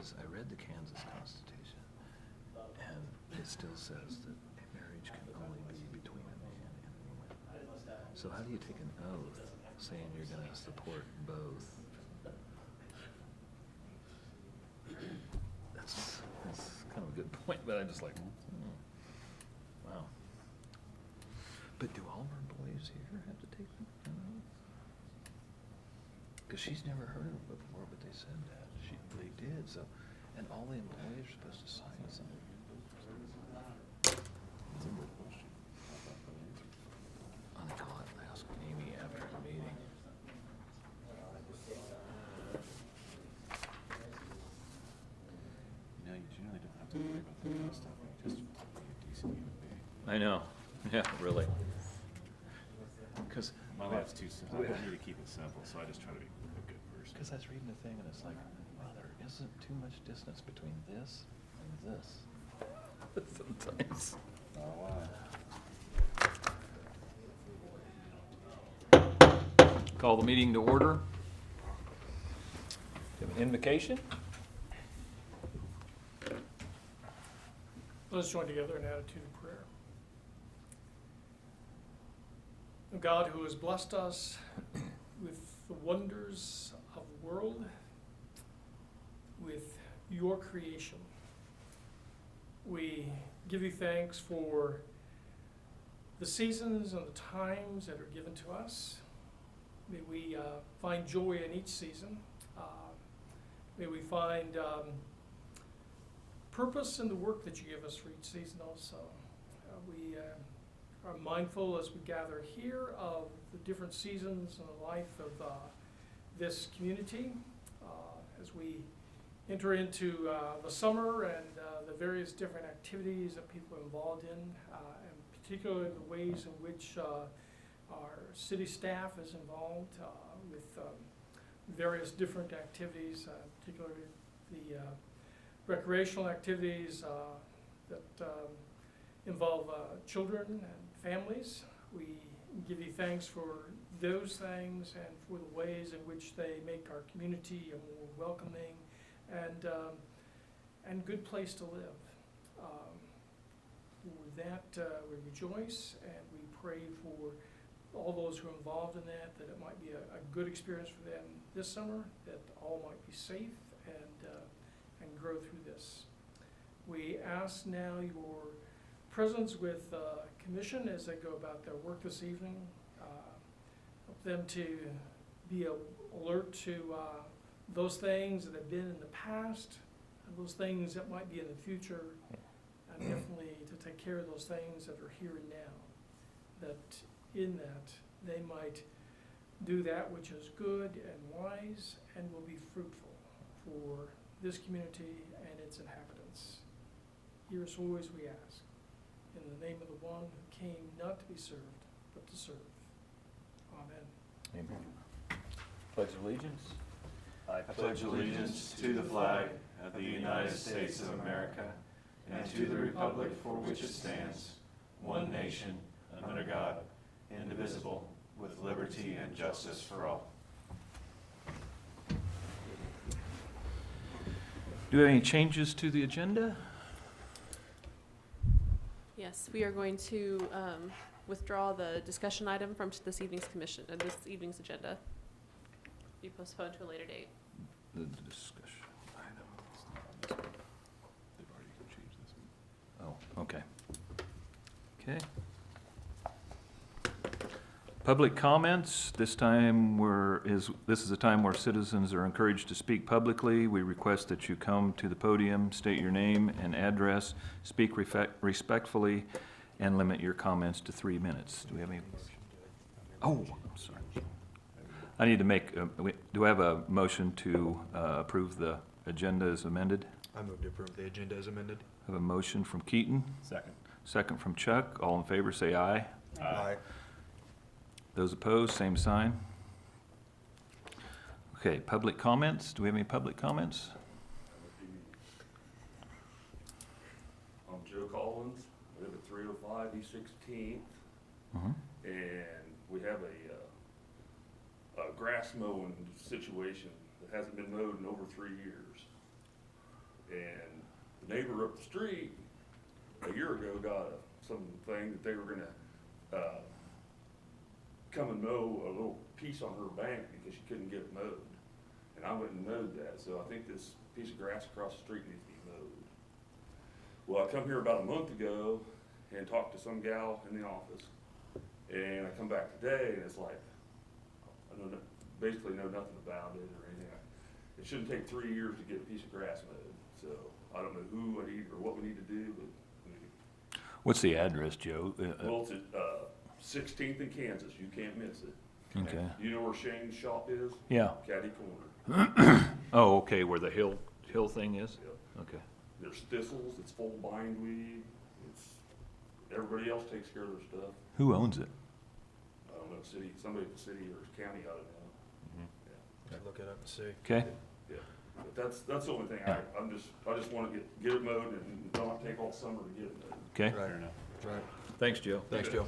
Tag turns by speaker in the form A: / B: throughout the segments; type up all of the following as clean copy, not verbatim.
A: because I read the Kansas Constitution, and it still says that a marriage can only be between a man and a woman. So how do you take an oath saying you're going to support both? That's kind of a good point, but I'm just like, wow. But do all of our boys here have to take an oath? Because she's never heard of it before, but they said that. They did, so, and all the employees are supposed to sign something. I think I'll have to ask Amy after the meeting.
B: You generally don't have to worry about that kind of stuff. Just be a decent human being.
A: I know, yeah, really. Because
B: my life's too simple. I need to keep it simple, so I just try to be a good person.
A: Because I was reading the thing, and it's like, wow, there isn't too much distance between this and this. Sometimes.
B: Oh, wow.
A: Call the meeting to order. Have an invocation?
C: Let us join together in attitude of prayer. God, who has blessed us with the wonders of the world, with your creation, we give you thanks for the seasons and the times that are given to us. May we find joy in each season. May we find purpose in the work that you give us for each season also. We are mindful as we gather here of the different seasons in the life of this community as we enter into the summer and the various different activities that people are involved in, and particularly the ways in which our city staff is involved with various different activities, particularly the recreational activities that involve children and families. We give you thanks for those things and for the ways in which they make our community a more welcoming and good place to live. For that, we rejoice and we pray for all those who are involved in that it might be a good experience for them this summer, that all might be safe and grow through this. We ask now your presence with the commission as they go about their work this evening. Help them to be alert to those things that have been in the past and those things that might be in the future, and definitely to take care of those things that are here and now, that in that they might do that which is good and wise and will be fruitful for this community and its inhabitants. Hear us always, we ask, in the name of the one who came not to be served, but to serve. Amen.
A: Amen. Pledge allegiance.
B: I pledge allegiance to the flag of the United States of America and to the republic for which it stands, one nation, under God, indivisible, with liberty and justice for all.
A: Do we have any changes to the agenda?
D: Yes, we are going to withdraw the discussion item from this evening's agenda. Be postponed to a later date.
A: The discussion item.
B: They've already changed this.
A: Oh, okay. Okay. Public comments. This is a time where citizens are encouraged to speak publicly. We request that you come to the podium, state your name and address, speak respectfully, and limit your comments to 3 minutes. Do we have any? Oh, I'm sorry. I need to make, do I have a motion to approve the agenda as amended?
E: I move to approve the agenda as amended.
A: I have a motion from Keaton,
B: Second.
A: second from Chuck. All in favor, say aye.
E: Aye.
A: Those opposed, same sign. Okay, public comments. Do we have any public comments?
F: I'm Joe Collins. I live at 305 East 16th, and we have a grass mowing situation that hasn't been mowed in over 3 years. And the neighbor up the street a year ago got something that they were gonna, come and mow a little piece on her bank because she couldn't get it mowed. And I went and mowed that, so I think this piece of grass across the street needs to be mowed. Well, I come here about a month ago and talked to some gal in the office, and I come back today, and it's like, I basically know nothing about it or anything. It shouldn't take 3 years to get a piece of grass mowed, so I don't know who I need or what we need to do, but.
A: What's the address, Joe?
F: Well, it's at 16th in Kansas, you can't miss it.
A: Okay.
F: You know where Shane's shop is?
A: Yeah.
F: Caddy Corner.
A: Oh, okay, where the hill thing is?
F: Yep.
A: Okay.
F: There's thistles, it's full bindweed, everybody else takes care of their stuff.
A: Who owns it?
F: I don't know, somebody at the city or county ought to know. Yeah.
E: I'd look it up and see.
A: Okay.
F: Yeah, but that's the only thing,
A: Yeah.
F: I just wanna get it mowed and don't take all summer to get it mowed.
A: Okay.
E: Right. Right.
A: Thanks, Joe.
E: Thanks, Joe.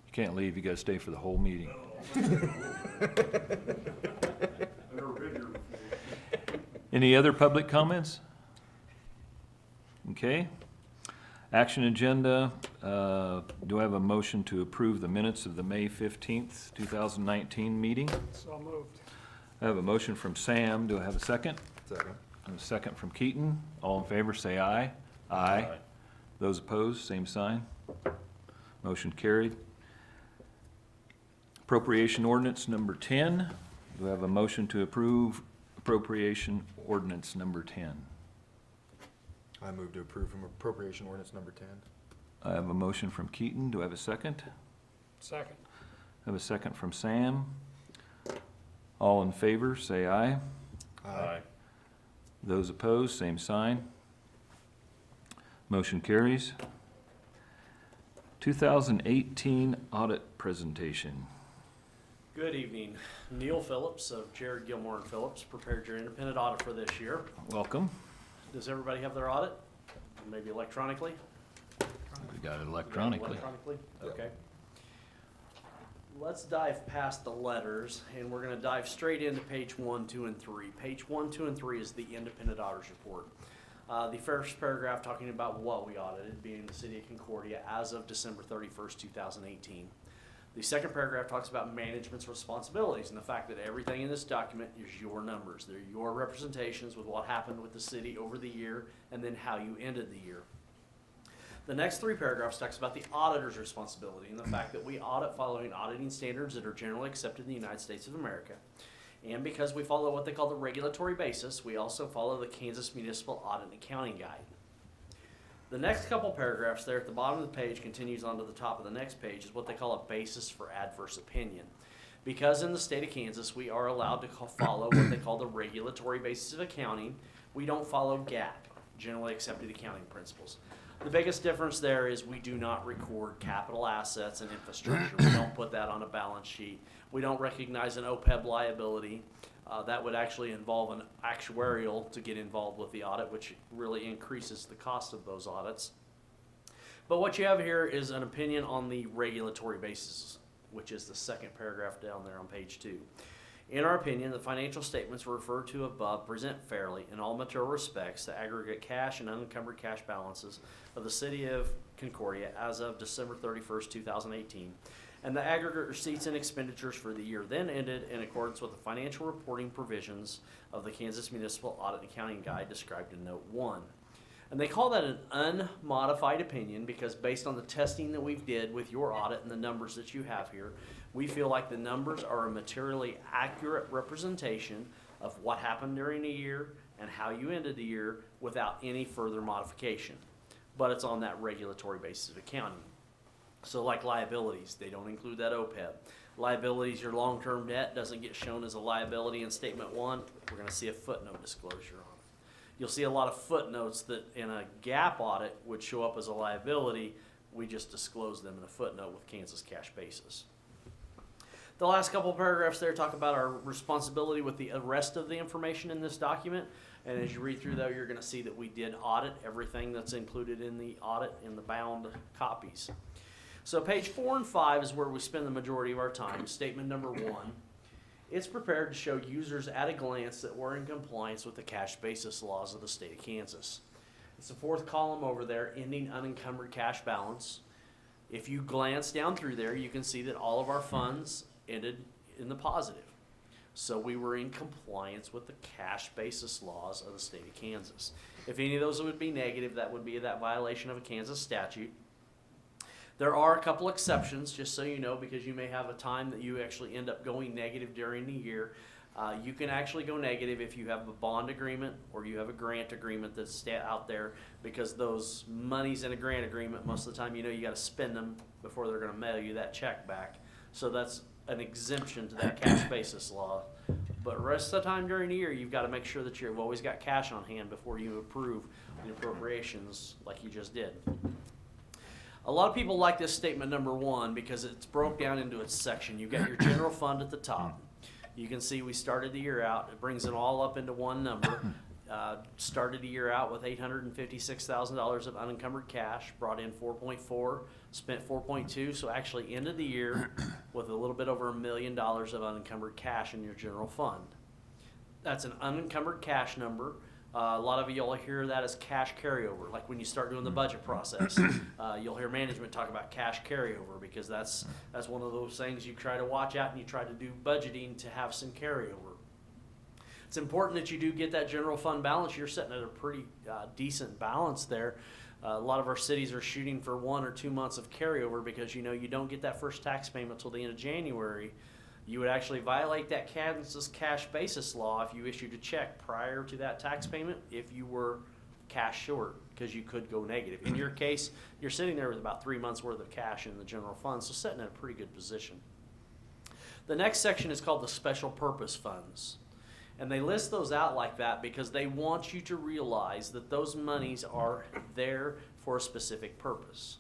A: You can't leave, you gotta stay for the whole meeting.
F: I've never been here before.
A: Any other public comments? Okay. Action agenda, do I have a motion to approve the minutes of the May 15th, 2019 meeting?
C: So moved.
A: I have a motion from Sam, do I have a second?
E: Second.
A: And a second from Keaton. All in favor, say aye. Aye. Those opposed, same sign. Motion carried. Appropriation ordinance number 10. Do I have a motion to approve appropriation ordinance number 10?
E: I move to approve from appropriation ordinance number 10.
A: I have a motion from Keaton. Do I have a second?
C: Second.
A: I have a second from Sam. All in favor, say aye.
E: Aye.
A: Those opposed, same sign. Motion carries. 2018 audit presentation.
G: Good evening. Neil Phillips of Jared Gilmore and Phillips prepared your independent audit for this year.
A: Welcome.
G: Does everybody have their audit? Maybe electronically?
A: We got it electronically.
G: Electronically?
E: Yep.
G: Okay. Let's dive past the letters, and we're gonna dive straight into page 1, 2, and 3. Page 1, 2, and 3 is the independent auditor's report. The first paragraph talking about what we audited, being the city of Concordia as of December 31st, 2018. The second paragraph talks about management's responsibilities and the fact that everything in this document is your numbers. They're your representations with what happened with the city over the year and then how you ended the year. The next three paragraphs talks about the auditor's responsibility and the fact that we audit following auditing standards that are generally accepted in the United States of America. And because we follow what they call the regulatory basis, we also follow the Kansas Municipal Audit and Accounting Guide. The next couple paragraphs there at the bottom of the page continues on to the top of the next page is what they call a basis for adverse opinion. Because in the state of Kansas, we are allowed to follow what they call the regulatory basis of accounting, we don't follow GAAP, generally accepted accounting principles. The biggest difference there is we do not record capital assets and infrastructure. We don't put that on a balance sheet. We don't recognize an OPEB liability. That would actually involve an actuarial to get involved with the audit, which really increases the cost of those audits. But what you have here is an opinion on the regulatory basis, which is the second paragraph down there on page 2. In our opinion, the financial statements referred to above present fairly, in all material respects, the aggregate cash and unencumbered cash balances of the city of Concordia as of December 31st, 2018, and the aggregate receipts and expenditures for the year then ended in accordance with the financial reporting provisions of the Kansas Municipal Audit and Accounting Guide described in Note 1. And they call that an unmodified opinion because based on the testing that we've did with your audit and the numbers that you have here, we feel like the numbers are a materially accurate representation of what happened during the year and how you ended the year without any further modification. But it's on that regulatory basis of accounting. So like liabilities, they don't include that OPEB. Liabilities, your long-term debt doesn't get shown as a liability in Statement 1. We're going to see a footnote disclosure on it. You'll see a lot of footnotes that in a GAAP audit would show up as a liability. We just disclose them in a footnote with Kansas cash basis. The last couple of paragraphs there talk about our responsibility with the rest of the information in this document. And as you read through that, you're going to see that we did audit everything that's included in the audit in the bound copies. So page 4 and 5 is where we spend the majority of our time. Statement number 1 It's prepared to show users at a glance that we're in compliance with the cash basis laws of the state of Kansas. It's the fourth column over there, ending unencumbered cash balance. If you glance down through there, you can see that all of our funds ended in the positive. So we were in compliance with the cash basis laws of the state of Kansas. If any of those would be negative, that would be that violation of a Kansas statute. There are a couple exceptions, just so you know, because you may have a time that you actually end up going negative during the year. You can actually go negative if you have a bond agreement or you have a grant agreement that's out there, because those monies in a grant agreement, most of the time, you know, you got to spend them before they're going to mail you that check back. So that's an exemption to that cash basis law. But the rest of the time during the year, you've got to make sure that you've always got cash on hand before you approve the appropriations like you just did. A lot of people like this statement number 1 because it's broke down into its section. You've got your general fund at the top. You can see we started the year out. It brings it all up into one number. Started the year out with $856,000 of unencumbered cash, brought in 4.4, spent 4.2, so actually ended the year with a little bit over $1 million of unencumbered cash in your general fund. That's an unencumbered cash number. A lot of you will hear that as cash carryover, like when you start doing the budget process. You'll hear management talk about cash carryover because that's one of those things you try to watch out and you try to do budgeting to have some carryover. It's important that you do get that general fund balance. You're sitting at a pretty decent balance there. A lot of our cities are shooting for 1 or 2 months of carryover because you know you don't get that first tax payment until the end of January. You would actually violate that Kansas cash basis law if you issued a check prior to that tax payment if you were cash short, because you could go negative. In your case, you're sitting there with about 3 months worth of cash in the general fund, so sitting in a pretty good position. The next section is called the special purpose funds. And they list those out like that because they want you to realize that those monies are there for a specific purpose.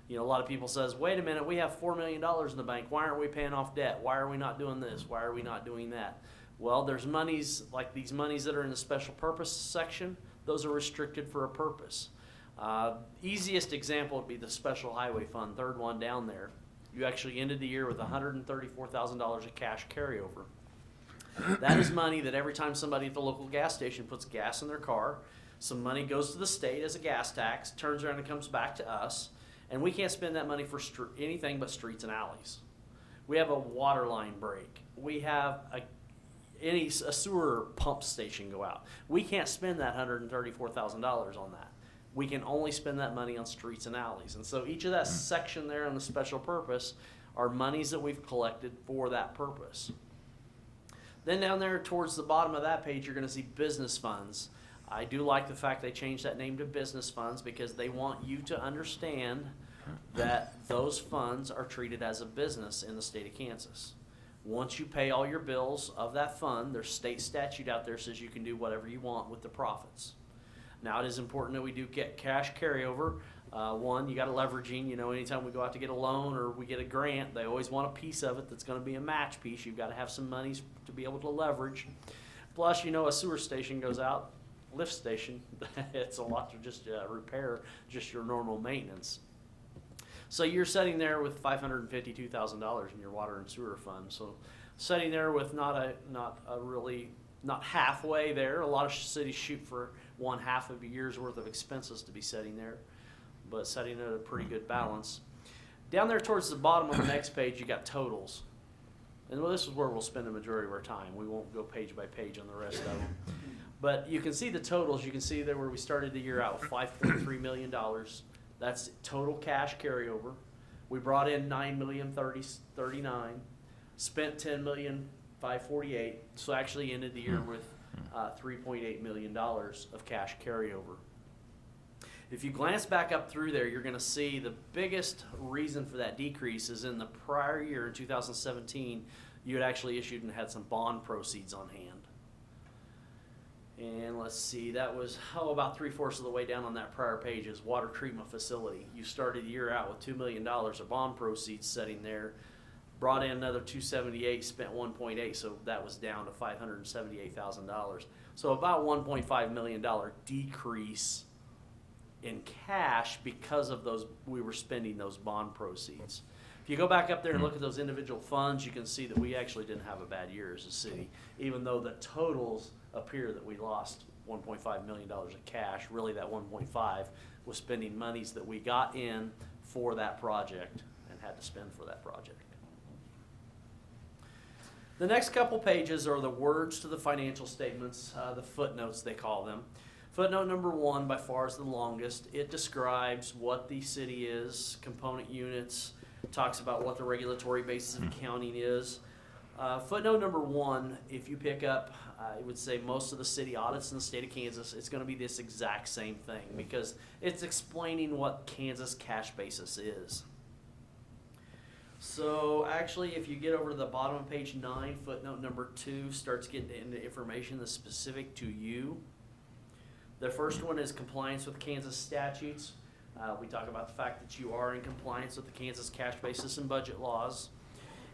G: You know, a lot of people says, wait a minute, we have $4 million in the bank. Why aren't we paying off debt? Why are we not doing this? Why are we not doing that? Well, there's monies, like these monies that are in the special purpose section, those are restricted for a purpose. Easiest example would be the special highway fund, third one down there. You actually ended the year with $134,000 of cash carryover. That is money that every time somebody at the local gas station puts gas in their car, some money goes to the state as a gas tax, turns around and comes back to us. And we can't spend that money for anything but streets and alleys. We have a water line break. We have a sewer pump station go out. We can't spend that $134,000 on that. We can only spend that money on streets and alleys. And so each of that section there on the special purpose are monies that we've collected for that purpose. Then down there towards the bottom of that page, you're going to see business funds. I do like the fact they changed that name to business funds because they want you to understand that those funds are treated as a business in the state of Kansas. Once you pay all your bills of that fund, there's state statute out there says you can do whatever you want with the profits. Now it is important that we do get cash carryover. One, you got to leveraging. You know, anytime we go out to get a loan or we get a grant, they always want a piece of it that's going to be a match piece. You've got to have some monies to be able to leverage. Plus, you know, a sewer station goes out, lift station, it's a lot to just repair just your normal maintenance. So you're sitting there with $552,000 in your water and sewer fund. So sitting there with not halfway there. A lot of cities shoot for 1/2 of a year's worth of expenses to be sitting there, but sitting at a pretty good balance. Down there towards the bottom of the next page, you got totals. And this is where we'll spend the majority of our time. We won't go page by page on the rest of them. But you can see the totals. You can see there where we started the year out with $5.3 million. That's total cash carryover. We brought in $9,039,039, spent $10,548,000. So actually ended the year with $3.8 million of cash carryover. If you glance back up through there, you're going to see the biggest reason for that decrease is in the prior year, in 2017, you had actually issued and had some bond proceeds on hand. And let's see, that was about 3/4 of the way down on that prior page is water treatment facility. You started the year out with $2 million of bond proceeds sitting there, brought in another $278,000, spent $1.8, so that was down to $578,000. So about $1.5 million decrease in cash because of those, we were spending those bond proceeds. If you go back up there and look at those individual funds, you can see that we actually didn't have a bad year as a city, even though the totals appear that we lost $1.5 million of cash. Really, that 1.5 was spending monies that we got in for that project and had to spend for that project. The next couple pages are the words to the financial statements, the footnotes they call them. Footnote number 1 by far is the longest. It describes what the city is, component units, talks about what the regulatory basis of accounting is. Footnote number 1, if you pick up, I would say most of the city audits in the state of Kansas, it's going to be this exact same thing because it's explaining what Kansas cash basis is. So actually, if you get over to the bottom of page 9, footnote number 2 starts getting into information that's specific to you. The first one is compliance with Kansas statutes. We talk about the fact that you are in compliance with the Kansas cash basis and budget laws.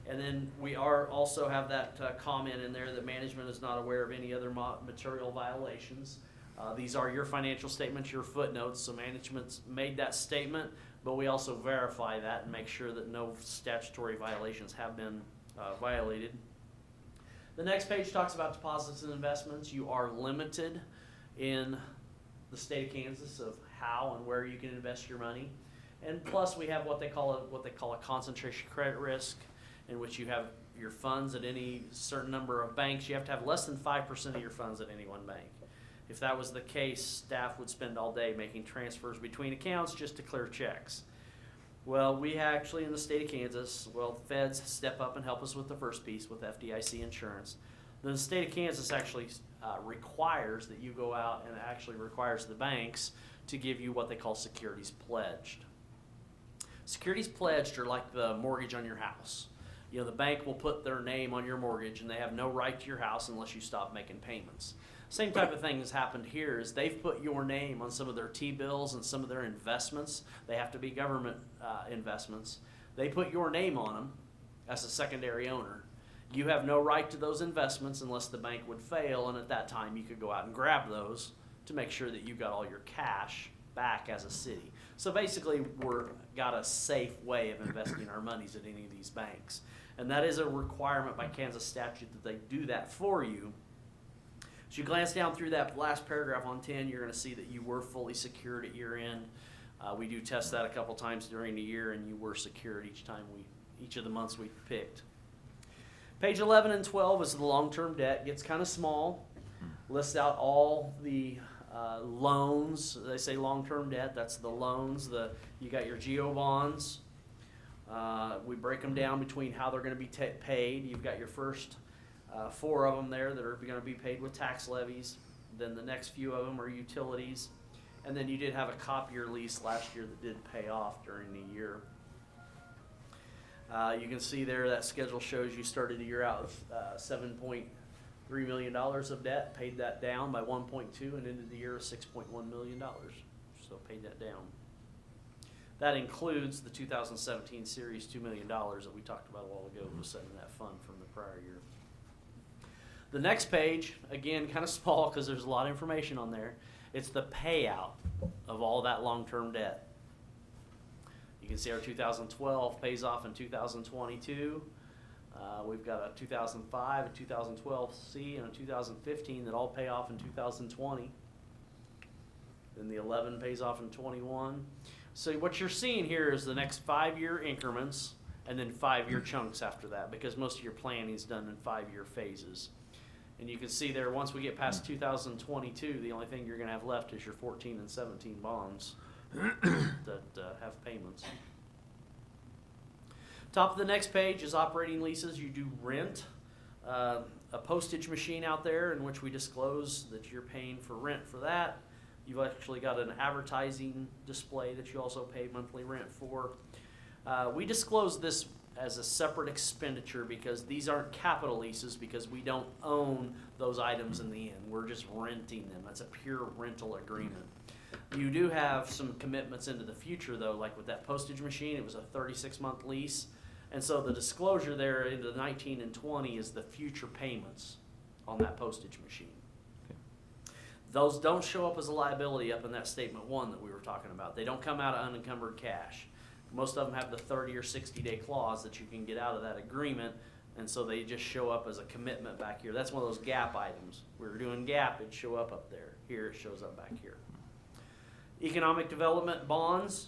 G: And then we also have that comment in there that management is not aware of any other material violations. These are your financial statements, your footnotes, so management's made that statement, but we also verify that and make sure that no statutory violations have been violated. The next page talks about deposits and investments. You are limited in the state of Kansas of how and where you can invest your money. And plus we have what they call a concentration credit risk, in which you have your funds at any certain number of banks. You have to have less than 5% of your funds at any one bank. If that was the case, staff would spend all day making transfers between accounts just to clear checks. Well, we actually in the state of Kansas, the feds step up and help us with the first piece with FDIC insurance. Then the state of Kansas actually requires that you go out and actually requires the banks to give you what they call securities pledged. Securities pledged are like the mortgage on your house. You know, the bank will put their name on your mortgage and they have no right to your house unless you stop making payments. Same type of thing has happened here is they've put your name on some of their T-bills and some of their investments. They have to be government investments. They put your name on them as a secondary owner. You have no right to those investments unless the bank would fail, and at that time you could go out and grab those to make sure that you got all your cash back as a city. So basically we've got a safe way of investing our monies at any of these banks. And that is a requirement by Kansas statute that they do that for you. As you glance down through that last paragraph on 10, you're going to see that you were fully secured at year end. We do test that a couple times during the year, and you were secured each of the months we picked. Page 11 and 12 is the long-term debt. Gets kind of small. Lists out all the loans. They say long-term debt. That's the loans. You got your GO bonds. We break them down between how they're going to be paid. You've got your first 4 of them there that are going to be paid with tax levies. Then the next few of them are utilities. And then you did have a copier lease last year that did pay off during the year. You can see there that schedule shows you started the year out with $7.3 million of debt, paid that down by 1.2, and ended the year with $6.1 million. So paid that down. That includes the 2017 series $2 million that we talked about a while ago that was set in that fund from the prior year. The next page, again, kind of small because there's a lot of information on there. It's the payout of all that long-term debt. You can see our 2012 pays off in 2022. We've got a 2005, a 2012 C, and a 2015 that all pay off in 2020. Then the 11 pays off in 21. So what you're seeing here is the next 5-year increments and then 5-year chunks after that, because most of your planning is done in 5-year phases. And you can see there, once we get past 2022, the only thing you're going to have left is your 14 and 17 bonds that have payments. Top of the next page is operating leases. You do rent a postage machine out there in which we disclose that you're paying for rent for that. You've actually got an advertising display that you also pay monthly rent for. We disclose this as a separate expenditure because these aren't capital leases because we don't own those items in the end. We're just renting them. That's a pure rental agreement. You do have some commitments into the future though, like with that postage machine, it was a 36-month lease. And so the disclosure there into 19 and 20 is the future payments on that postage machine. Those don't show up as a liability up in that statement 1 that we were talking about. They don't come out of unencumbered cash. Most of them have the 30 or 60-day clause that you can get out of that agreement, and so they just show up as a commitment back here. That's one of those gap items. We were doing gap, it'd show up there. Here, it shows up back here. Economic development bonds.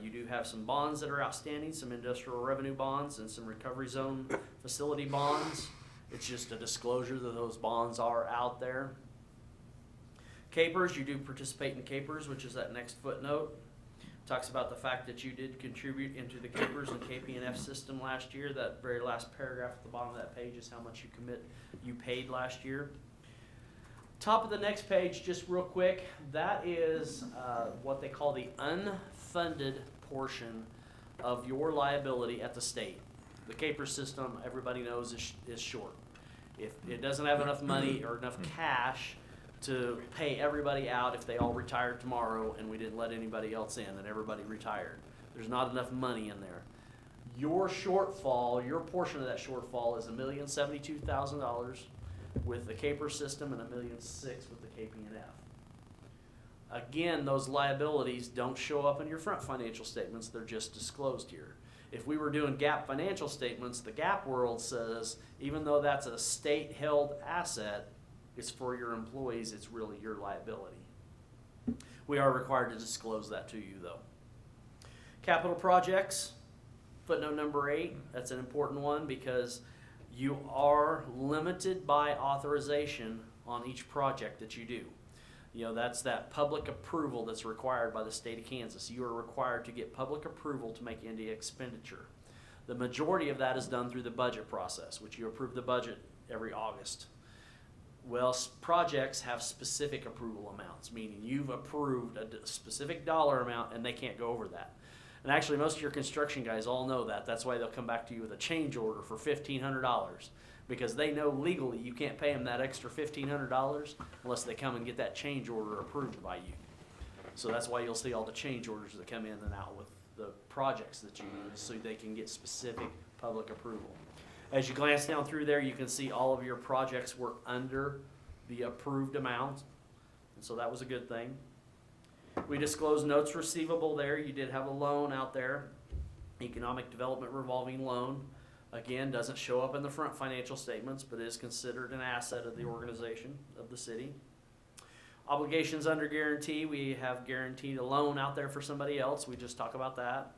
G: You do have some bonds that are outstanding, some industrial revenue bonds and some recovery zone facility bonds. It's just a disclosure that those bonds are out there. Capers, you do participate in capers, which is that next footnote. Talks about the fact that you did contribute into the capers and KP&F system last year. That very last paragraph at the bottom of that page is how much you paid last year. Top of the next page, just real quick, that is what they call the unfunded portion of your liability at the state. The caper system, everybody knows, is short. If it doesn't have enough money or enough cash to pay everybody out if they all retired tomorrow and we didn't let anybody else in and everybody retired, there's not enough money in there. Your shortfall, your portion of that shortfall is $1,072,000 with the caper system and $1.6 million with the KP&F. Again, those liabilities don't show up in your front financial statements, they're just disclosed here. If we were doing GAAP financial statements, the GAAP world says, even though that's a state-held asset, it's for your employees, it's really your liability. We are required to disclose that to you, though. Capital projects, footnote number 8, that's an important one because you are limited by authorization on each project that you do. You know, that's that public approval that's required by the state of Kansas. You are required to get public approval to make any expenditure. The majority of that is done through the budget process, which you approve the budget every August. Well, projects have specific approval amounts, meaning you've approved a specific dollar amount and they can't go over that. And actually, most of your construction guys all know that. That's why they'll come back to you with a change order for $1,500 because they know legally you can't pay them that extra $1,500 unless they come and get that change order approved by you. So that's why you'll see all the change orders that come in and out with the projects that you use so they can get specific public approval. As you glance down through there, you can see all of your projects were under the approved amount, and so that was a good thing. We disclosed notes receivable there. You did have a loan out there, economic development revolving loan. Again, doesn't show up in the front financial statements, but is considered an asset of the organization, of the city. Obligations under guarantee, we have guaranteed a loan out there for somebody else. We just talk about that.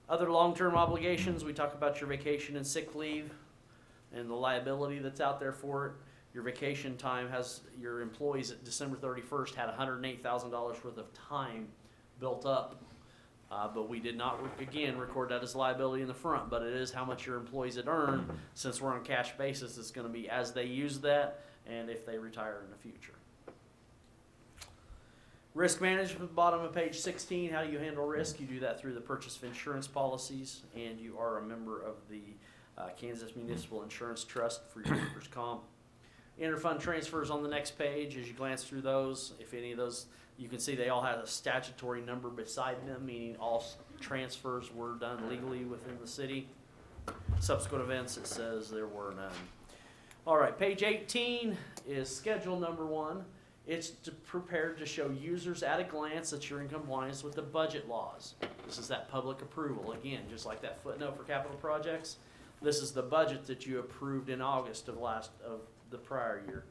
G: Other long-term obligations, we talk about your vacation and sick leave and the liability that's out there for it. Your vacation time has, your employees at December 31st had $108,000 worth of time built up. But we did not, again, record that as liability in the front, but it is how much your employees had earned. Since we're on cash basis, it's going to be as they use that and if they retire in the future. Risk management, bottom of page 16, how do you handle risk? You do that through the purchase of insurance policies, and you are a member of the Kansas Municipal Insurance Trust for your workers' comp. Interfund transfers on the next page. As you glance through those, if any of those, you can see they all have a statutory number beside them, meaning all transfers were done legally within the city. Subsequent events, it says there were none. All right, page 18 is schedule number 1. It's prepared to show users at a glance that you're in compliance with the budget laws. This is that public approval. Again, just like that footnote for capital projects, this is the budget that you approved in August of the prior year.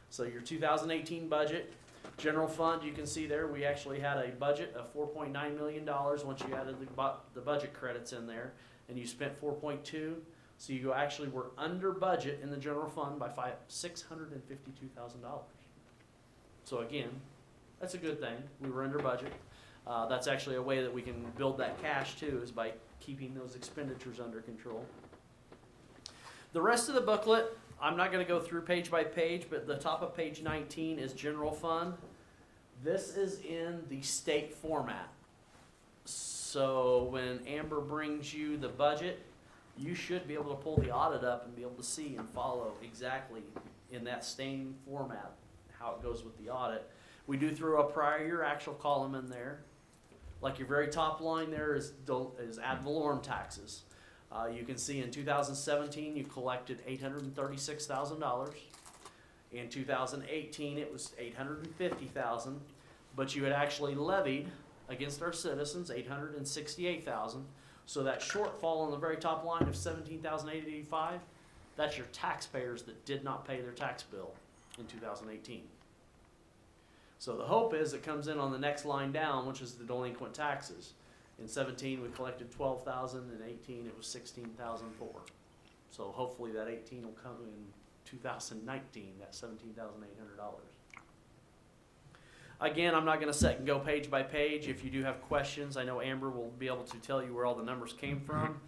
G: So your 2018 budget, general fund, you can see there, we actually had a budget of $4.9 million once you added the budget credits in there, and you spent 4.2. So you actually were under budget in the general fund by $652,000. So again, that's a good thing. We were under budget. That's actually a way that we can build that cash too, is by keeping those expenditures under control. The rest of the booklet, I'm not going to go through page by page, but the top of page 19 is general fund. This is in the state format. So when Amber brings you the budget, you should be able to pull the audit up and be able to see and follow exactly in that same format how it goes with the audit. We do throw a prior year actual column in there. Like your very top line there is ad valorem taxes. You can see in 2017 you collected $836,000. In 2018 it was $850,000, but you had actually levied against our citizens, $868,000. So that shortfall on the very top line of $17,885, that's your taxpayers that did not pay their tax bill in 2018. So the hope is it comes in on the next line down, which is the delinquent taxes. In 17, we collected 12,000. In 18, it was 16,004. So hopefully that 18 will come in 2019, that $17,800. Again, I'm not going to sit and go page by page. If you do have questions, I know Amber will be able to tell you where all the numbers came from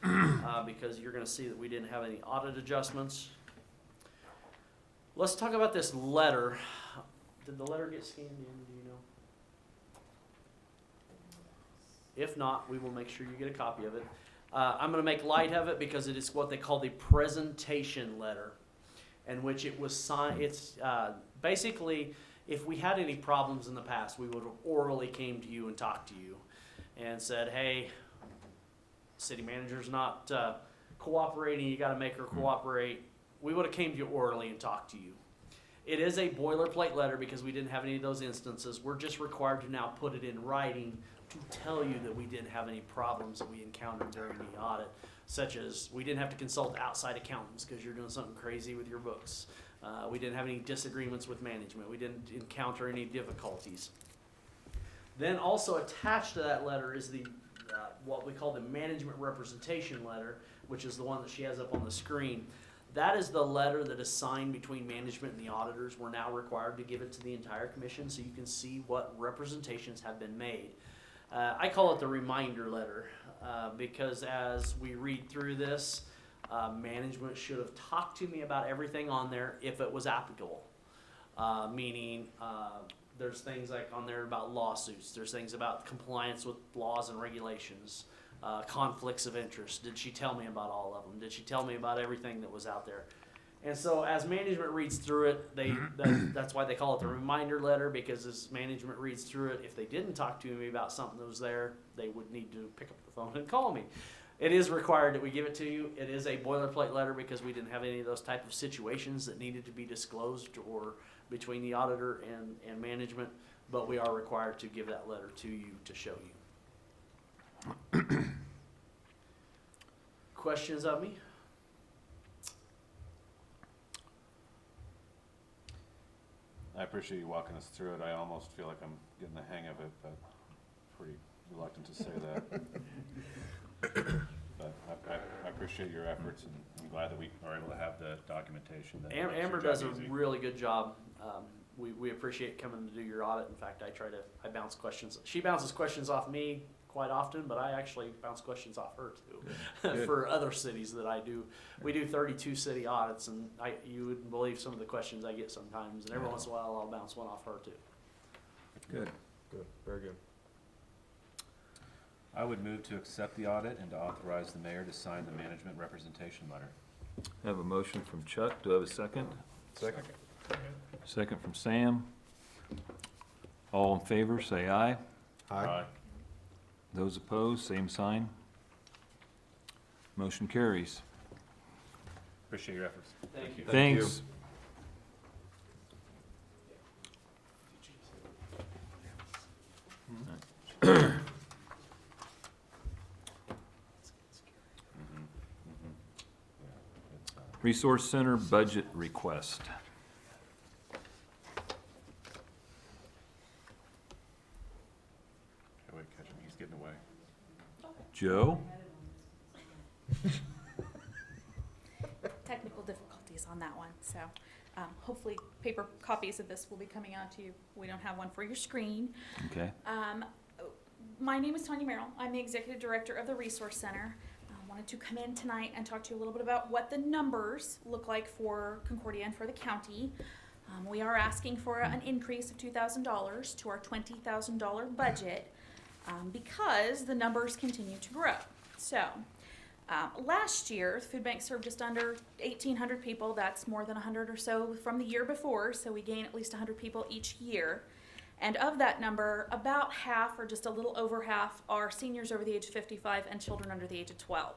G: because you're going to see that we didn't have any audit adjustments. Let's talk about this letter. Did the letter get scanned in? Do you know? If not, we will make sure you get a copy of it. I'm going to make light of it because it is what they call the presentation letter, in which it was signed. It's basically, if we had any problems in the past, we would have orally came to you and talked to you and said, hey, city manager's not cooperating, you got to make her cooperate. We would have came to you orally and talked to you. It is a boilerplate letter because we didn't have any of those instances. We're just required to now put it in writing to tell you that we didn't have any problems that we encountered during the audit, such as we didn't have to consult outside accountants because you're doing something crazy with your books. We didn't have any disagreements with management. We didn't encounter any difficulties. Then also attached to that letter is the what we call the management representation letter, which is the one that she has up on the screen. That is the letter that is signed between management and the auditors. We're now required to give it to the entire commission so you can see what representations have been made. I call it the reminder letter because as we read through this, management should have talked to me about everything on there if it was applicable. Meaning there's things like on there about lawsuits. There's things about compliance with laws and regulations. Conflicts of interest. Did she tell me about all of them? Did she tell me about everything that was out there? And so as management reads through it, that's why they call it the reminder letter, because as management reads through it, if they didn't talk to me about something that was there, they would need to pick up the phone and call me. It is required that we give it to you. It is a boilerplate letter because we didn't have any of those type of situations that needed to be disclosed or between the auditor and management, but we are required to give that letter to you to show you. Questions of me?
B: I appreciate you walking us through it. I almost feel like I'm getting the hang of it, but pretty reluctant to say that. But I appreciate your efforts, and I'm glad that we are able to have the documentation. That makes your
G: Amber
B: job
G: does a
B: easy.
G: really good job. We appreciate coming to do your audit. In fact, I bounce questions. She bounces questions off me quite often, but I actually bounce questions off her too for other cities that I do. We do 32 city audits, and you wouldn't believe some of the questions I get sometimes, and every once in a while I'll bounce one off her too.
A: Good.
E: Good, very good.
B: I would move to accept the audit and to authorize the mayor to sign the management representation letter.
A: I have a motion from Chuck. Do I have a second?
E: Second.
A: Second from Sam. All in favor, say aye.
E: Aye.
A: Those opposed, same sign. Motion carries.
B: Appreciate your efforts.
G: Thank you.
E: Thank you.
A: Thanks. Resource Center budget request.
B: Okay, wait, catch him, he's getting away.
A: Joe?
H: Technical difficulties on that one, so hopefully paper copies of this will be coming out to you. We don't have one for your screen.
A: Okay.
H: My name is Tanya Merrill. I'm the Executive Director of the Resource Center. I wanted to come in tonight and talk to you a little bit about what the numbers look like for Concordia and for the county. We are asking for an increase of $2,000 to our $20,000 budget because the numbers continue to grow. So last year, the food bank served just under 1,800 people. That's more than 100 or so from the year before, so we gain at least 100 people each year. And of that number, about half or just a little over half are seniors over the age of 55 and children under the age of 12.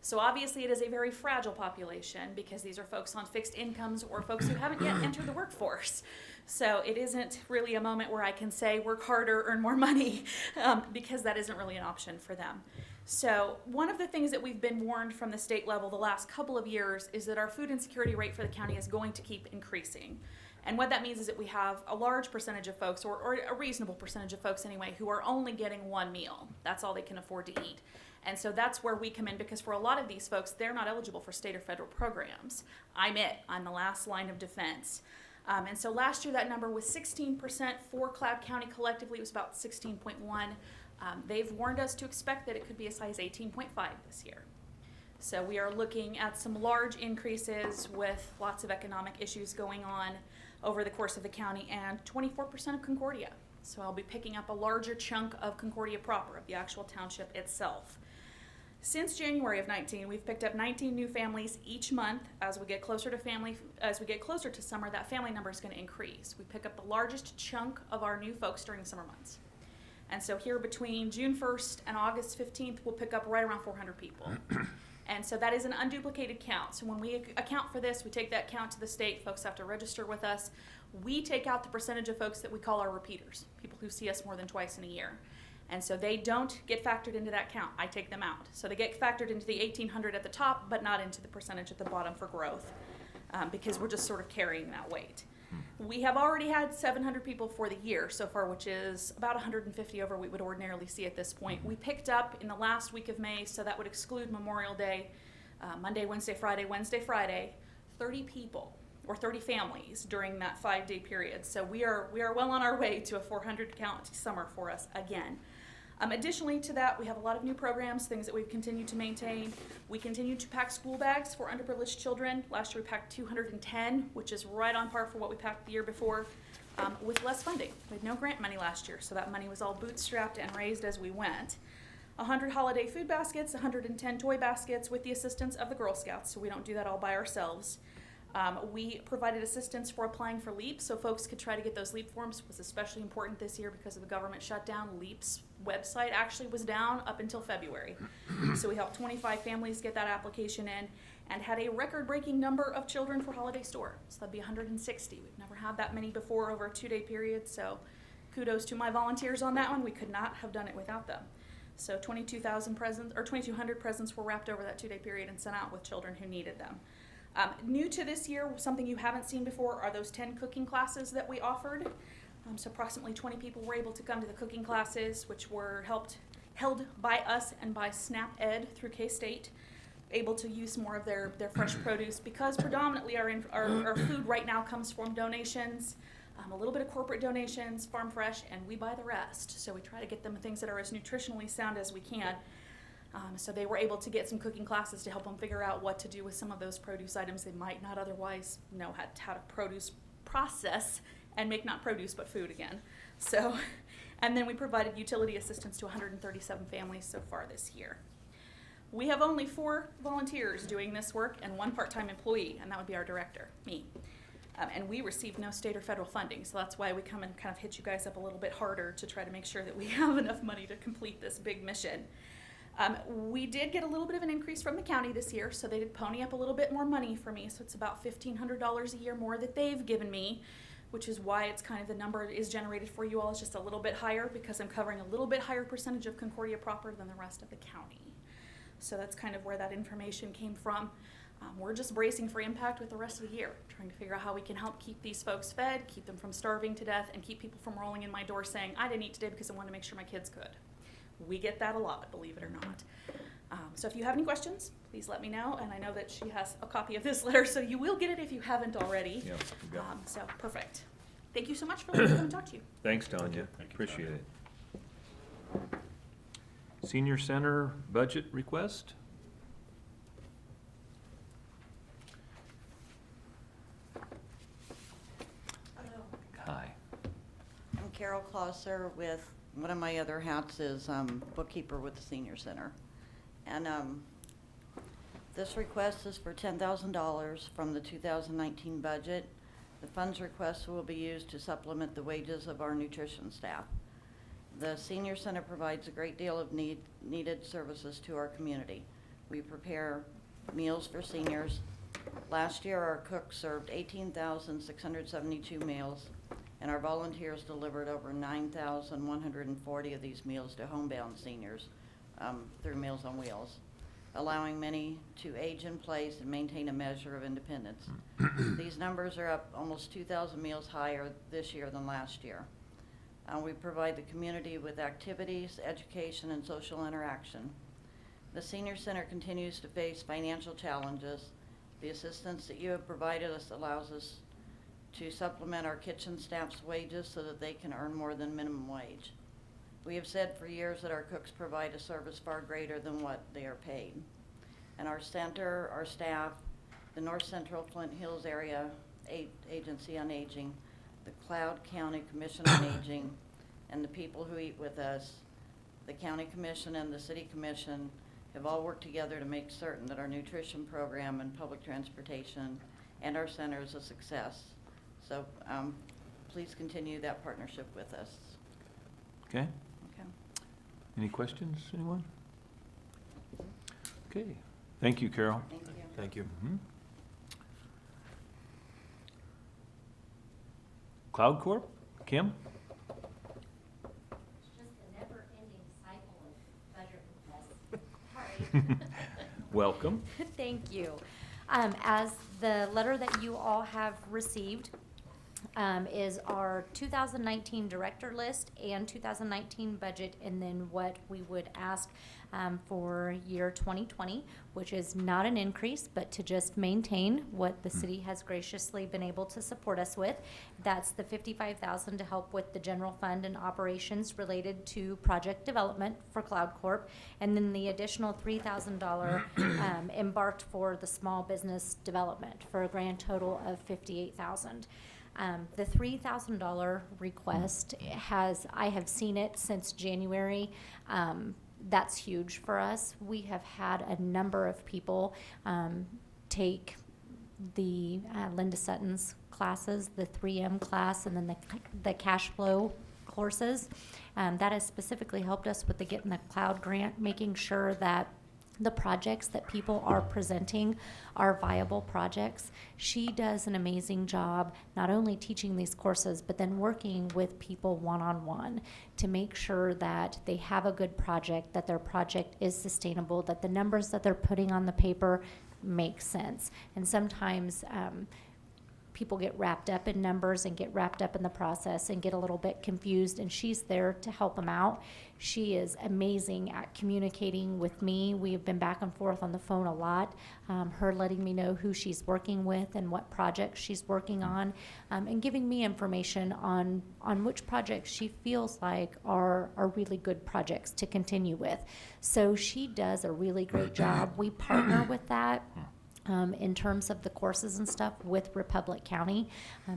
H: So obviously it is a very fragile population because these are folks on fixed incomes or folks who haven't yet entered the workforce. So it isn't really a moment where I can say work harder, earn more money, because that isn't really an option for them. So one of the things that we've been warned from the state level the last couple of years is that our food insecurity rate for the county is going to keep increasing. And what that means is that we have a large percentage of folks, or a reasonable percentage of folks anyway, who are only getting one meal. That's all they can afford to eat. And so that's where we come in, because for a lot of these folks, they're not eligible for state or federal programs. I'm the last line of defense. And so last year that number was 16% for Cloud County collectively. It was about 16.1. They've warned us to expect that it could be as high as 18.5 this year. So we are looking at some large increases with lots of economic issues going on over the course of the county, and 24% of Concordia. So I'll be picking up a larger chunk of Concordia proper, of the actual township itself. Since January of 19, we've picked up 19 new families each month. As we get closer to summer, that family number is going to increase. We pick up the largest chunk of our new folks during the summer months. And so here between June 1st and August 15th, we'll pick up right around 400 people. And so that is an unduplicated count. So when we account for this, we take that count to the state. Folks have to register with us. We take out the percentage of folks that we call our repeaters, people who see us more than twice in a year. And so they don't get factored into that count. I take them out. So they get factored into the 1,800 at the top, but not into the percentage at the bottom for growth, because we're just sort of carrying that weight. We have already had 700 people for the year so far, which is about 150 over what we would ordinarily see at this point. We picked up in the last week of May, so that would exclude Memorial Day, Monday, Wednesday, Friday, 30 people or 30 families during that 5-day period. So we are well on our way to a 400 count summer for us again. Additionally to that, we have a lot of new programs, things that we've continued to maintain. We continue to pack school bags for underprivileged children. Last year we packed 210, which is right on par for what we packed the year before, with less funding. We had no grant money last year, so that money was all bootstrapped and raised as we went. 100 holiday food baskets, 110 toy baskets with the assistance of the Girl Scouts, so we don't do that all by ourselves. We provided assistance for applying for LEAP, so folks could try to get those LEAP forms. It was especially important this year because of the government shutdown. LEAP's website actually was down up until February. So we helped 25 families get that application in and had a record-breaking number of children for holiday store. So that'd be 160. We've never had that many before over a 2-day period, so kudos to my volunteers on that one. We could not have done it without them. So 2,200 presents were wrapped over that 2-day period and sent out with children who needed them. New to this year, something you haven't seen before, are those 10 cooking classes that we offered. So approximately 20 people were able to come to the cooking classes, which were held by us and by SNAP Ed through K-State, able to use more of their fresh produce, because predominantly our food right now comes from donations, a little bit of corporate donations, farm fresh, and we buy the rest. So we try to get them things that are as nutritionally sound as we can. So they were able to get some cooking classes to help them figure out what to do with some of those produce items they might not otherwise know how to produce, process, and make not produce but food again. So, and then we provided utility assistance to 137 families so far this year. We have only 4 volunteers doing this work and 1 part-time employee, and that would be our director, me. And we received no state or federal funding, so that's why we come and kind of hit you guys up a little bit harder to try to make sure that we have enough money to complete this big mission. We did get a little bit of an increase from the county this year, so they did pony up a little bit more money for me, so it's about $1,500 a year more that they've given me, which is why it's kind of the number is generated for you all is just a little bit higher, because I'm covering a little bit higher percentage of Concordia proper than the rest of the county. So that's kind of where that information came from. We're just bracing for impact with the rest of the year, trying to figure out how we can help keep these folks fed, keep them from starving to death, and keep people from rolling in my door saying, I didn't eat today because I wanted to make sure my kids could. We get that a lot, believe it or not. So if you have any questions, please let me know. And I know that she has a copy of this letter, so you will get it if you haven't already.
A: Yeah, we got it.
H: So perfect. Thank you so much for letting me come and talk to you.
A: Thanks, Tanya.
B: Thank you,
A: Appreciate it. Senior Center budget request? Hi.
I: I'm Carol Clauser with, one of my other hats is bookkeeper with the Senior Center. And this request is for $10,000 from the 2019 budget. The funds request will be used to supplement the wages of our nutrition staff. The Senior Center provides a great deal of needed services to our community. We prepare meals for seniors. Last year, our cooks served 18,672 meals, and our volunteers delivered over 9,140 of these meals to homebound seniors through Meals on Wheels, allowing many to age in place and maintain a measure of independence. These numbers are up almost 2,000 meals higher this year than last year. We provide the community with activities, education, and social interaction. The Senior Center continues to face financial challenges. The assistance that you have provided us allows us to supplement our kitchen staff's wages so that they can earn more than minimum wage. We have said for years that our cooks provide a service far greater than what they are paid. And our center, our staff, the North Central Flint Hills Area Agency on Aging, the Cloud County Commission on Aging, and the people who eat with us, the County Commission and the City Commission, have all worked together to make certain that our nutrition program and public transportation and our center is a success. So please continue that partnership with us.
A: Okay.
I: Okay.
A: Any questions, anyone? Okay. Thank you, Carol.
I: Thank you.
E: Thank you.
A: Mhm. Cloud Corp, Kim?
J: It's just a never-ending cycle of budget requests. Sorry.
A: Welcome.
J: Thank you. As the letter that you all have received is our 2019 director list and 2019 budget, and then what we would ask for year 2020, which is not an increase, but to just maintain what the city has graciously been able to support us with. That's the $55,000 to help with the general fund and operations related to project development for Cloud Corp, and then the additional $3,000 embarked for the small business development for a grand total of $58,000. The $3,000 request I have seen it since January. That's huge for us. We have had a number of people take the Linda Sutton's classes, the 3M class, and then the cash flow courses. That has specifically helped us with the Get in the Cloud grant, making sure that the projects that people are presenting are viable projects. She does an amazing job not only teaching these courses, but then working with people one-on-one to make sure that they have a good project, that their project is sustainable, that the numbers that they're putting on the paper make sense. And sometimes people get wrapped up in numbers and get wrapped up in the process and get a little bit confused, and she's there to help them out. She is amazing at communicating with me. We have been back and forth on the phone a lot, her letting me know who she's working with and what projects she's working on, and giving me information on which projects she feels like are really good projects to continue with. So she does a really great job. We partner with that. In terms of the courses and stuff with Republic County.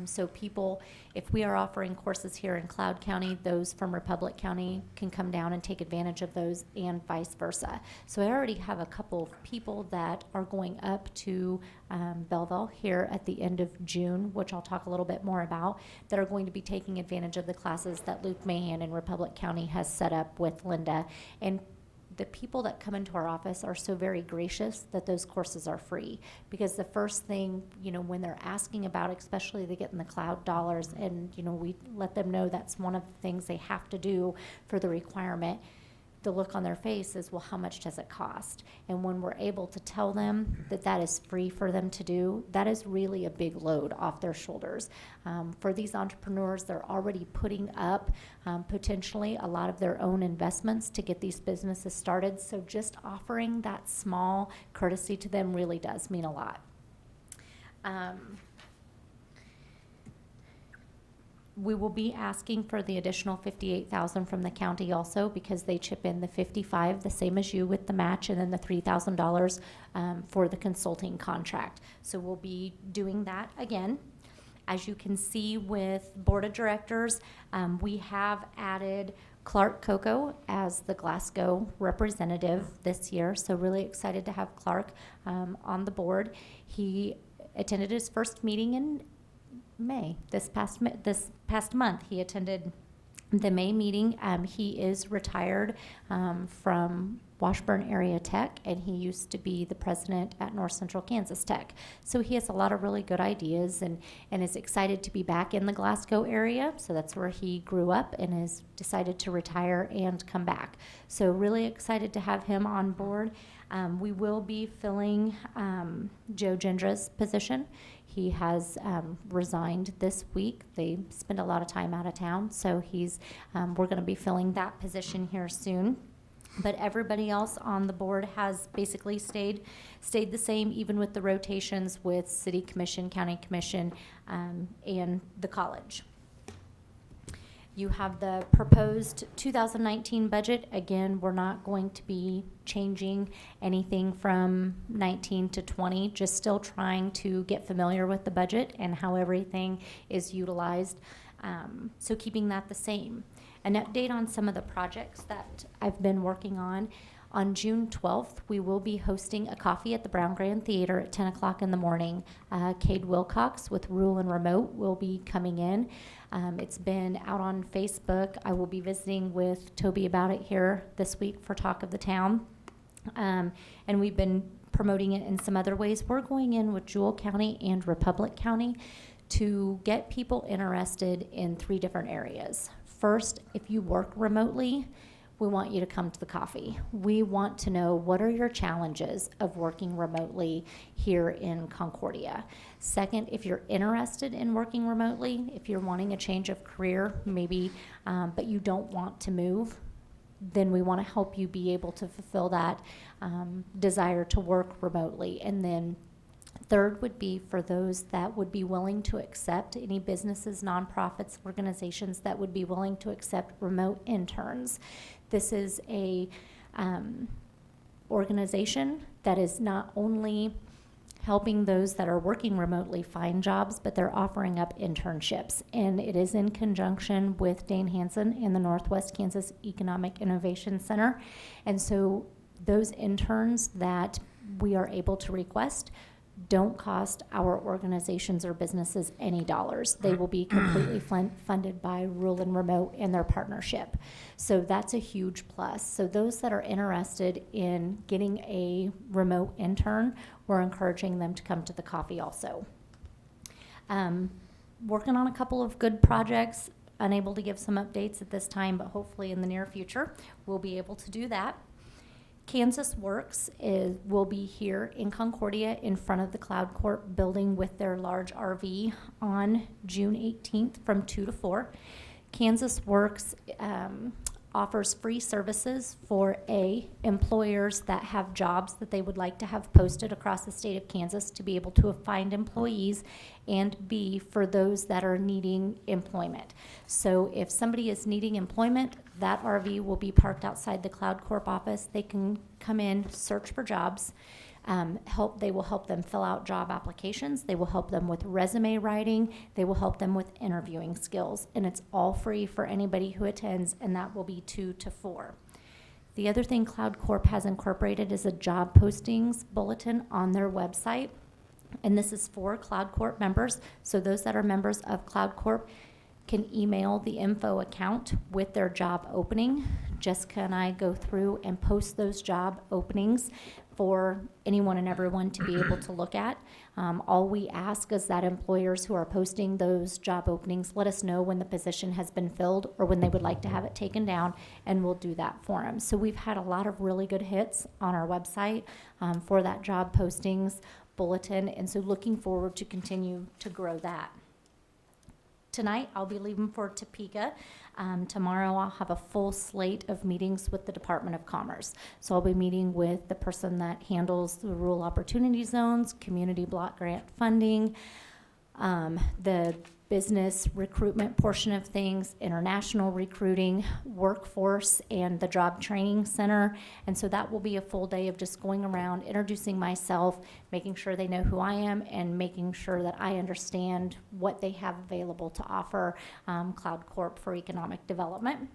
J: So people, if we are offering courses here in Cloud County, those from Republic County can come down and take advantage of those, and vice versa. So I already have a couple of people that are going up to Belleville here at the end of June, which I'll talk a little bit more about, that are going to be taking advantage of the classes that Luke Mahan in Republic County has set up with Linda. And the people that come into our office are so very gracious that those courses are free, because the first thing, when they're asking about, especially they get in the cloud dollars, and we let them know that's one of the things they have to do for the requirement, the look on their face is, well, how much does it cost? And when we're able to tell them that that is free for them to do, that is really a big load off their shoulders. For these entrepreneurs, they're already putting up potentially a lot of their own investments to get these businesses started. So just offering that small courtesy to them really does mean a lot. We will be asking for the additional $58,000 from the county also, because they chip in the $55,000, the same as you with the match, and then the $3,000 for the consulting contract. So we'll be doing that again. As you can see with Board of Directors, we have added Clark Coco as the Glasgow representative this year. So really excited to have Clark on the board. He attended his first meeting in May. This past month, he attended The May meeting, he is retired from Washburn Area Tech, and he used to be the president at North Central Kansas Tech. So he has a lot of really good ideas and is excited to be back in the Glasgow area. So that's where he grew up and has decided to retire and come back. So really excited to have him on board. We will be filling Joe Gendra's position. He has resigned this week. They spend a lot of time out of town, so we're going to be filling that position here soon. But everybody else on the board has basically stayed the same, even with the rotations with City Commission, County Commission, and the college. You have the proposed 2019 budget. Again, we're not going to be changing anything from 19 to 20, just still trying to get familiar with the budget and how everything is utilized. So keeping that the same. An update on some of the projects that I've been working on. On June 12th, we will be hosting a coffee at the Brown Grand Theater at 10 o'clock in the morning. Cade Wilcox with Rule and Remote will be coming in. It's been out on Facebook. I will be visiting with Toby about it here this week for Talk of the Town. And we've been promoting it in some other ways. We're going in with Jewell County and Republic County to get people interested in 3 different areas. First, if you work remotely, we want you to come to the coffee. We want to know, what are your challenges of working remotely here in Concordia? Second, if you're interested in working remotely, if you're wanting a change of career, maybe, but you don't want to move, then we want to help you be able to fulfill that desire to work remotely. And then third would be for those that would be willing to accept, any businesses, nonprofits, organizations that would be willing to accept remote interns. This is a organization that is not only helping those that are working remotely find jobs, but they're offering up internships. And it is in conjunction with Dane Hansen and the Northwest Kansas Economic Innovation Center. And so those interns that we are able to request don't cost our organizations or businesses any dollars. They will be completely funded by Rule and Remote and their partnership. So that's a huge plus. So those that are interested in getting a remote intern, we're encouraging them to come to the coffee also. Working on a couple of good projects, unable to give some updates at this time, but hopefully in the near future, we'll be able to do that. Kansas Works will be here in Concordia in front of the Cloud Corp building with their large RV on June 18th from 2 to 4. Kansas Works offers free services for employers that have jobs that they would like to have posted across the state of Kansas to be able to find employees, and B, for those that are needing employment. So if somebody is needing employment, that RV will be parked outside the Cloud Corp office. They can come in, search for jobs. They will help them fill out job applications. They will help them with resume writing. They will help them with interviewing skills. And it's all free for anybody who attends, and that will be 2 to 4. The other thing Cloud Corp has incorporated is a job postings bulletin on their website. And this is for Cloud Corp members. So those that are members of Cloud Corp can email the info account with their job opening. Jessica and I go through and post those job openings for anyone and everyone to be able to look at. All we ask is that employers who are posting those job openings let us know when the position has been filled or when they would like to have it taken down, and we'll do that for them. So we've had a lot of really good hits on our website for that job postings bulletin, and so looking forward to continue to grow that. Tonight, I'll be leaving for Topeka. Tomorrow, I'll have a full slate of meetings with the Department of Commerce. So I'll be meeting with the person that handles the rural opportunity zones, community block grant funding, the business recruitment portion of things, international recruiting, workforce, and the job training center. And so that will be a full day of just going around, introducing myself, making sure they know who I am, and making sure that I understand what they have available to offer Cloud Corp for economic development.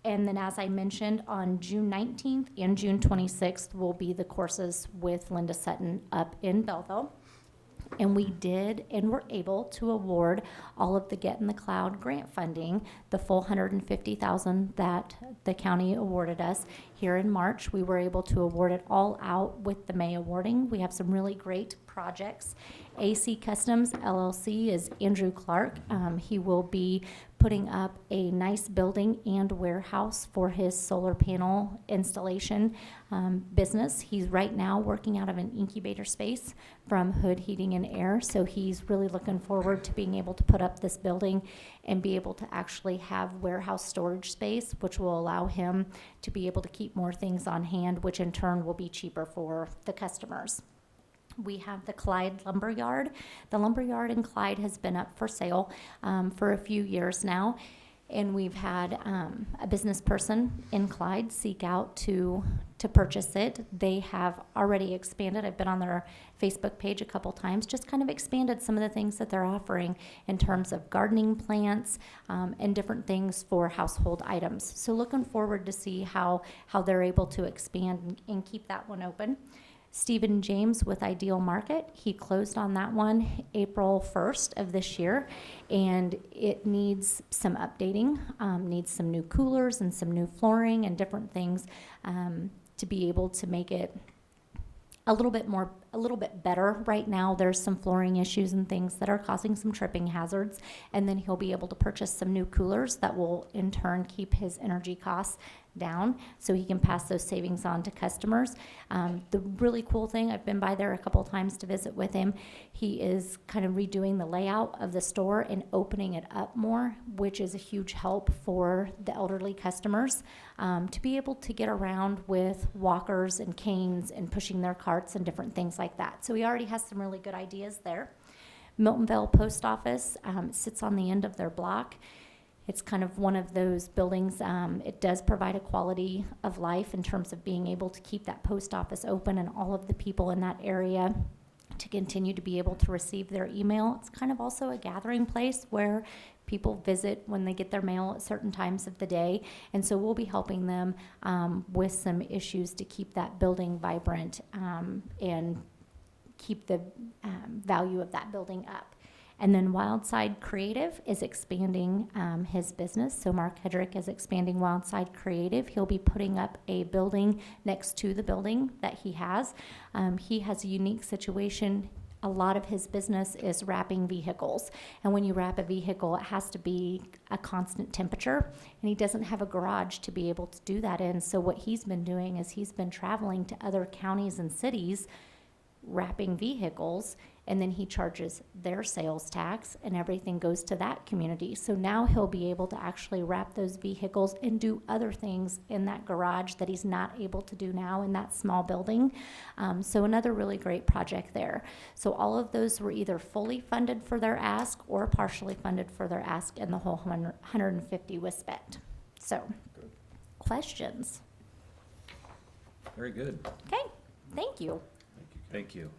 J: And then, as I mentioned, on June 19th and June 26th will be the courses with Linda Sutton up in Belleville. And we did and were able to award all of the Get in the Cloud grant funding, the full $150,000 that the county awarded us here in March. We were able to award it all out with the May awarding. We have some really great projects. AC Customs LLC is Andrew Clark. He will be putting up a nice building and warehouse for his solar panel installation business. He's right now working out of an incubator space from Hood Heating and Air, so he's really looking forward to being able to put up this building and be able to actually have warehouse storage space, which will allow him to be able to keep more things on hand, which in turn will be cheaper for the customers. We have the Clyde Lumberyard. The Lumberyard in Clyde has been up for sale for a few years now, and we've had a business person in Clyde seek out to purchase it. They have already expanded. I've been on their Facebook page a couple times, just kind of expanded some of the things that they're offering in terms of gardening plants and different things for household items. So looking forward to see how they're able to expand and keep that one open. Stephen James with Ideal Market, he closed on that one April 1st of this year, and it needs some updating, needs some new coolers and some new flooring and different things to be able to make it a little bit better. Right now, there's some flooring issues and things that are causing some tripping hazards, and then he'll be able to purchase some new coolers that will in turn keep his energy costs down so he can pass those savings on to customers. The really cool thing, I've been by there a couple times to visit with him, he is kind of redoing the layout of the store and opening it up more, which is a huge help for the elderly customers to be able to get around with walkers and canes and pushing their carts and different things like that. So he already has some really good ideas there. Miltonville Post Office sits on the end of their block. It's kind of one of those buildings, it does provide a quality of life in terms of being able to keep that post office open and all of the people in that area to continue to be able to receive their email. It's kind of also a gathering place where people visit when they get their mail at certain times of the day. And so we'll be helping them with some issues to keep that building vibrant and keep the value of that building up. And then Wildside Creative is expanding his business. So Mark Hedrick is expanding Wildside Creative. He'll be putting up a building next to the building that he has. He has a unique situation. A lot of his business is wrapping vehicles. And when you wrap a vehicle, it has to be a constant temperature. And he doesn't have a garage to be able to do that in. So what he's been doing is he's been traveling to other counties and cities wrapping vehicles, and then he charges their sales tax and everything goes to that community. So now he'll be able to actually wrap those vehicles and do other things in that garage that he's not able to do now in that small building. So another really great project there. So all of those were either fully funded for their ask or partially funded for their ask, and the whole 150 was spent. So, questions?
A: Very good.
J: Okay, thank you.
A: Thank you.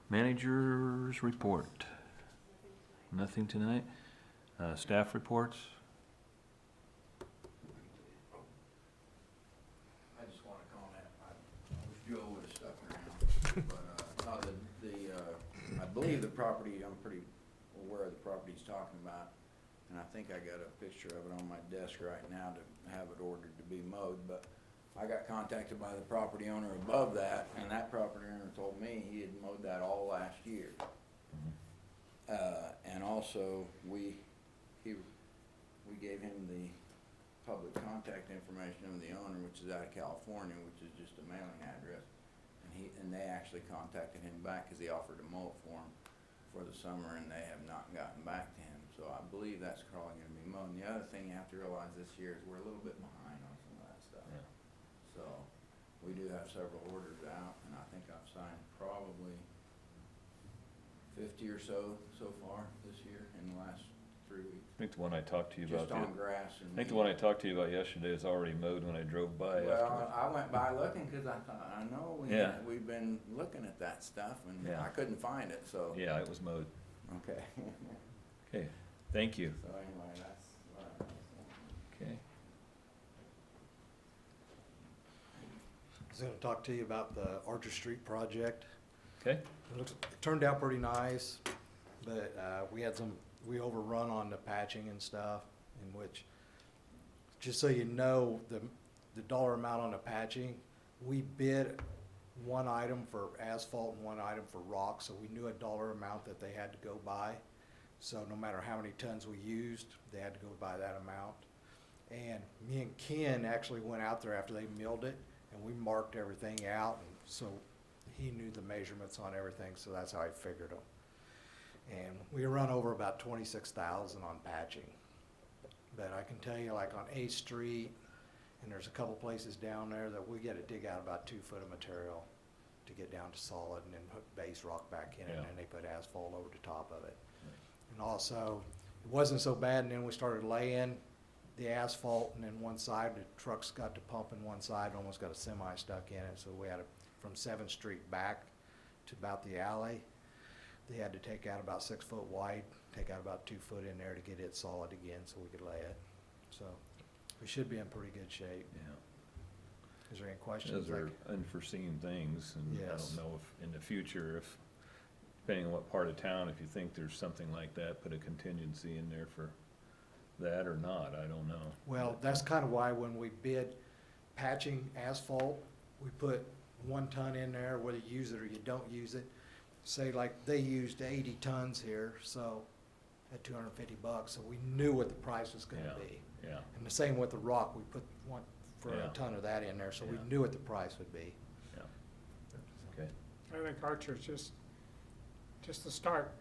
A: Managers report. Nothing tonight. Staff reports.
K: I just want to comment. I wish Joe would have stuck around, but I believe the property, I'm pretty aware of the property he's talking about, and I think I got a picture of it on my desk right now to have it ordered to be mowed, but I got contacted by the property owner above that, and that property owner told me he had mowed that all last year. And also, we gave him the public contact information of the owner, which is out of California, which is just a mailing address. And they actually contacted him back because he offered to mow it for him for the summer, and they have not gotten back to him. So I believe that's probably going to be mowed. And the other thing you have to realize this year is we're a little bit behind on some of that stuff.
A: Yeah.
K: So we do have several orders out, and I think I've signed probably 50 or so far this year in the last 3 weeks.
A: I think the one I talked to you about.
K: Just on grass and.
A: I think the one I talked to you about yesterday is already mowed when I drove by
K: Well,
A: afterwards.
K: I went by looking because I thought, I know
A: Yeah.
K: we've been looking at that stuff, and
A: Yeah.
K: I couldn't find it, so.
A: Yeah, it was mowed.
K: Okay.
A: Okay, thank you.
K: So anyway, that's what I was saying.
A: Okay.
E: was gonna talk to you about the Archer Street project.
A: Okay?
E: It turned out pretty nice, but we overrun on the patching and stuff, in which, just so you know, the dollar amount on the patching, we bid one item for asphalt and one item for rock, so we knew a dollar amount that they had to go by. So no matter how many tons we used, they had to go by that amount. And me and Ken actually went out there after they milled it, and we marked everything out, and so he knew the measurements on everything, so that's how I figured them. And we run over about 26,000 on patching. But I can tell you, like on A Street, and there's a couple places down there that we gotta dig out about 2 foot of material to get down to solid, and then put base rock back in it,
A: Yeah.
E: and then they put asphalt over the top of it. And also, it wasn't so bad, and then we started laying the asphalt, and then one side, the trucks got to pumping one side, almost got a semi stuck in it, so we had to, from 7th Street back to about the alley, they had to take out about 6 foot wide, take out about 2 foot in there to get it solid again, so we could lay it. So, we should be in pretty good shape.
A: Yeah.
E: Is there any questions?
A: Those are unforeseen things, and I
E: Yes.
A: don't know if in the future, if, depending on what part of town, if you think there's something like that, put a contingency in there for that or not, I don't know.
E: Well, that's kind of why when we bid patching asphalt, we put 1 ton in there, whether you use it or you don't use it. Say like they used 80 tons here, so at $250, so we knew what the price was gonna
A: Yeah.
E: be.
A: Yeah,
E: And the same with the rock, we put one for
A: Yeah.
E: a ton of that in there, so we
A: Yeah.
E: knew what the price would be.
A: yeah. Okay.
C: I think Archer's just the start.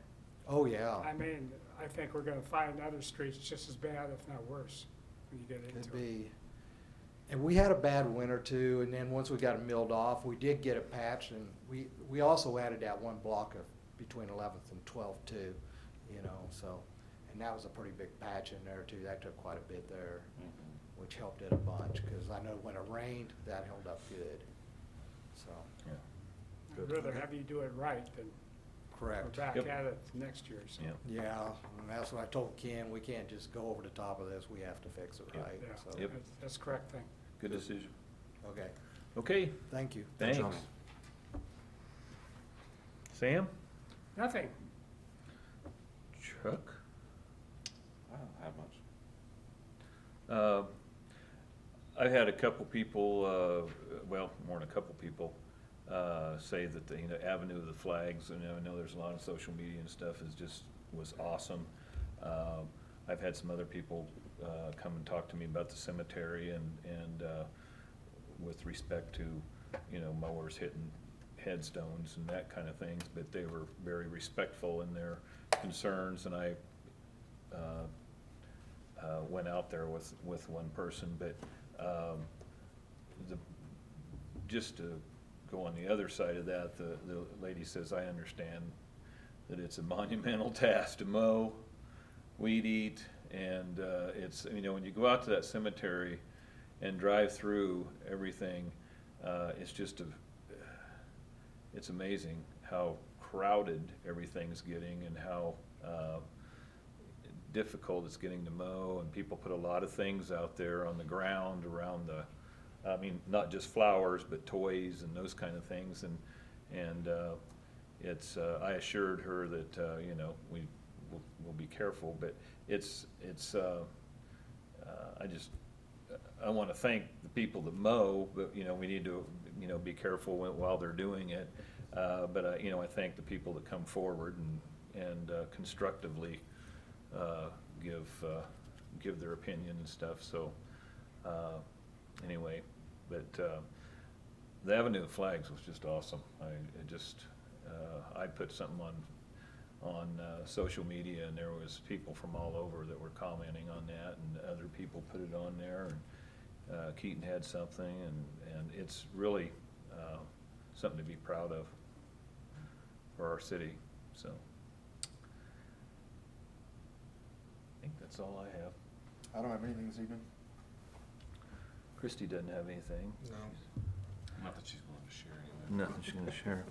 E: Oh, yeah,
C: I mean, I think we're gonna find other streets just as bad, if not worse, when you get
E: it'd
C: into it.
E: be, and we had a bad winter too, and then once we got it milled off, we did get it patched, and we also added that one block of between 11th and 12th too, you know, so, and that was a pretty big patch in there too, that took quite a bit there, which helped it a bunch, because I know when it rained, that held up good, so.
C: I'd rather have you do it right than we're
E: Correct.
C: back
A: Yep.
C: at it next year, so.
A: Yeah.
E: Yeah, and that's what I told Ken, we can't just go over the top of this, we have to fix it
A: Yep.
E: right,
C: Yeah,
E: so.
A: Yep.
C: that's the correct thing.
A: Good decision.
E: Okay,
A: Okay,
E: thank you.
A: thanks. Sam?
C: Nothing.
A: Chuck?
B: I don't have much.
A: I've had a couple people, well, more than a couple people, say that the, Avenue of the Flags, and I know there's a lot of social media and stuff, was awesome. I've had some other people, come and talk to me about the cemetery and with respect to, mowers hitting headstones and that kind of things, but they were very respectful in their concerns, and I, went out there with one person, but, just to go on the other side of that, the lady says, I understand that it's a monumental task to mow, weed eat, and, it's, when you go out to that cemetery and drive through everything, it's just it's amazing how crowded everything's getting and how, difficult it's getting to mow, and people put a lot of things out there on the ground around not just flowers, but toys and those kind of things, and it's, I assured her that, we'll be careful, but I wanna thank the people that mow, but, we need to, be careful while they're doing it, but I thank the people that come forward and constructively, give their opinion and stuff, so, anyway, but, the Avenue of Flags was just awesome. I put something on social media, and there was people from all over that were commenting on that, and other people put it on there, and Keaton had something, and it's really something to be proud of for our city, so. I think that's all I have.
E: I don't have anything this evening.
A: Christie doesn't have anything.
E: No.
B: Not that she's willing to share anyway.
A: Nothing she's gonna share.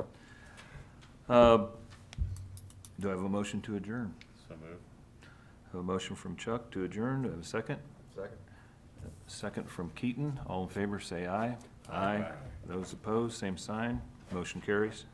A: Do I have a motion to adjourn?
B: So move.
A: I have a motion from Chuck to adjourn. Do I have a second?
E: Second.
A: Second from Keaton. All in favor, say aye.
B: Aye.
A: Those opposed, same sign. Motion carries.